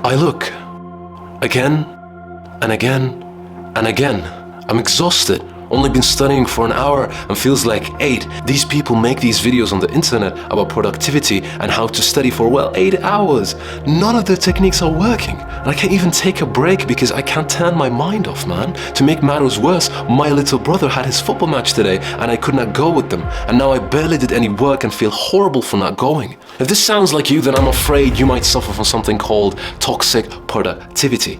I look again and again and again. I'm exhausted. Only been studying for an hour and feels like 8. These people make these videos on the internet about productivity and how to study for, well, 8 hours. None of their techniques are working. And I can't even take a break because I can't turn my mind off, man. To make matters worse, my little brother had his football match today and I could not go with them. And now I barely did any work and feel horrible for not going. If this sounds like you, then I'm afraid you might suffer from something called toxic productivity.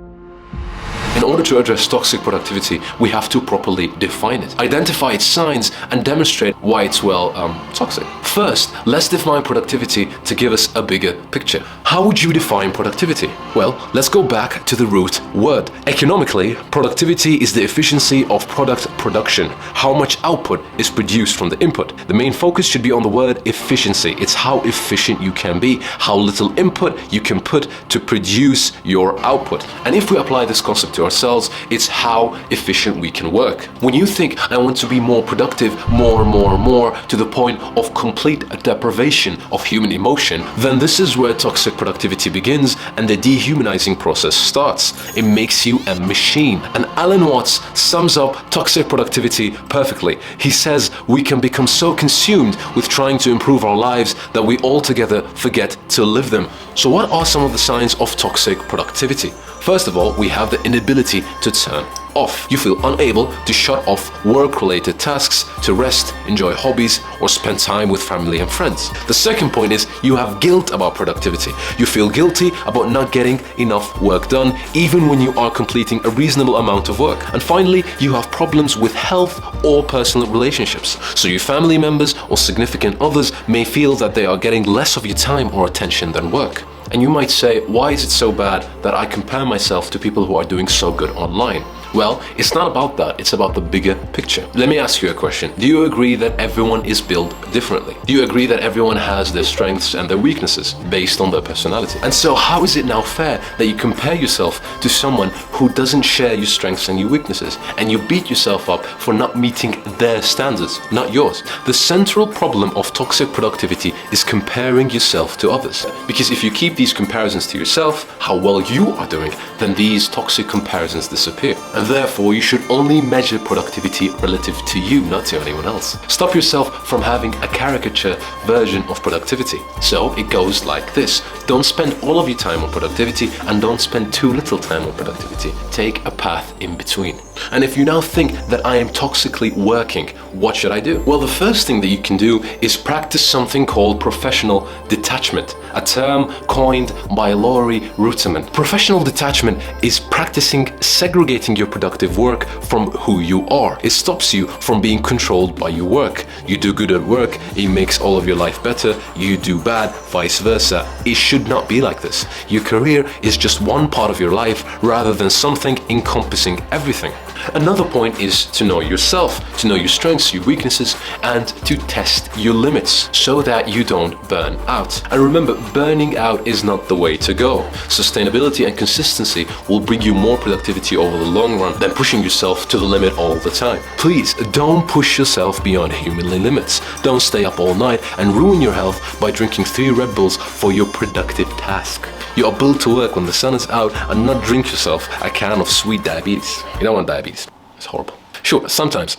In order to address toxic productivity, we have to properly define it, identify its signs, and demonstrate why it's, well, toxic. First, let's define productivity to give us a bigger picture. How would you define productivity? Well, let's go back to the root word. Economically, productivity is the efficiency of product production, how much output is produced from the input. The main focus should be on the word efficiency. It's how efficient you can be, how little input you can put to produce your output. And if we apply this concept to ourselves, it's how efficient we can work. When you think, I want to be more productive, more, to the point of complete deprivation of human emotion, then this is where toxic productivity begins and the dehumanizing process starts. It makes you a machine. And Alan Watts sums up toxic productivity perfectly. He says we can become so consumed with trying to improve our lives that we altogether forget to live them. So what are some of the signs of toxic productivity? First of all, we have the inability to turn off. You feel unable to shut off work-related tasks, to rest, enjoy hobbies, or spend time with family and friends. The second point is you have guilt about productivity. You feel guilty about not getting enough work done, even when you are completing a reasonable amount of work. And finally, you have problems with health or personal relationships. So your family members or significant others may feel that they are getting less of your time or attention than work. And you might say, why is it so bad that I compare myself to people who are doing so good online? Well, it's not about that, it's about the bigger picture. Let me ask you a question. Do you agree that everyone is built differently? Do you agree that everyone has their strengths and their weaknesses based on their personality? And so how is it now fair that you compare yourself to someone who doesn't share your strengths and your weaknesses, and you beat yourself up for not meeting their standards, not yours? The central problem of toxic productivity is comparing yourself to others. Because if you keep these comparisons to yourself, how well you are doing, then these toxic comparisons disappear. And therefore, you should only measure productivity relative to you, not to anyone else. Stop yourself from having a caricature version of productivity. So it goes like this. Don't spend all of your time on productivity and don't spend too little time on productivity. Take a path in between. And if you now think that I am toxically working, what should I do? Well, the first thing that you can do is practice something called professional detachment, a term coined by Laurie Ruetterman. Professional detachment is practicing segregating your productive work from who you are. It stops you from being controlled by your work. You do good at work, it makes all of your life better. You do bad, vice versa. It should not be like this. Your career is just one part of your life rather than something encompassing everything. Another point is to know yourself, to know your strengths, your weaknesses, and to test your limits so that you don't burn out. And remember, burning out is not the way to go. Sustainability and consistency will bring you more productivity over the long run than pushing yourself to the limit all the time. Please don't push yourself beyond humanly limits. Don't stay up all night and ruin your health by drinking 3 Red Bulls for your productive task. You are built to work when the sun is out and not drink yourself a can of sweet diabetes. You don't want diabetes. It's horrible. Sure, sometimes.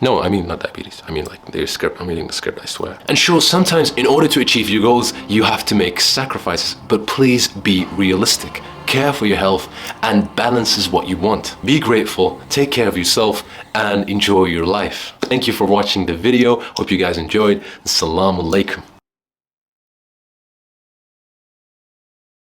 No, I mean not diabetes. I mean like the script. I'm reading the script, I swear. And sure, sometimes in order to achieve your goals, you have to make sacrifices. But please be realistic. Care for your health and balance is what you want. Be grateful, take care of yourself, and enjoy your life. Thank you for watching the video. Hope you guys enjoyed. Assalamu alaikum.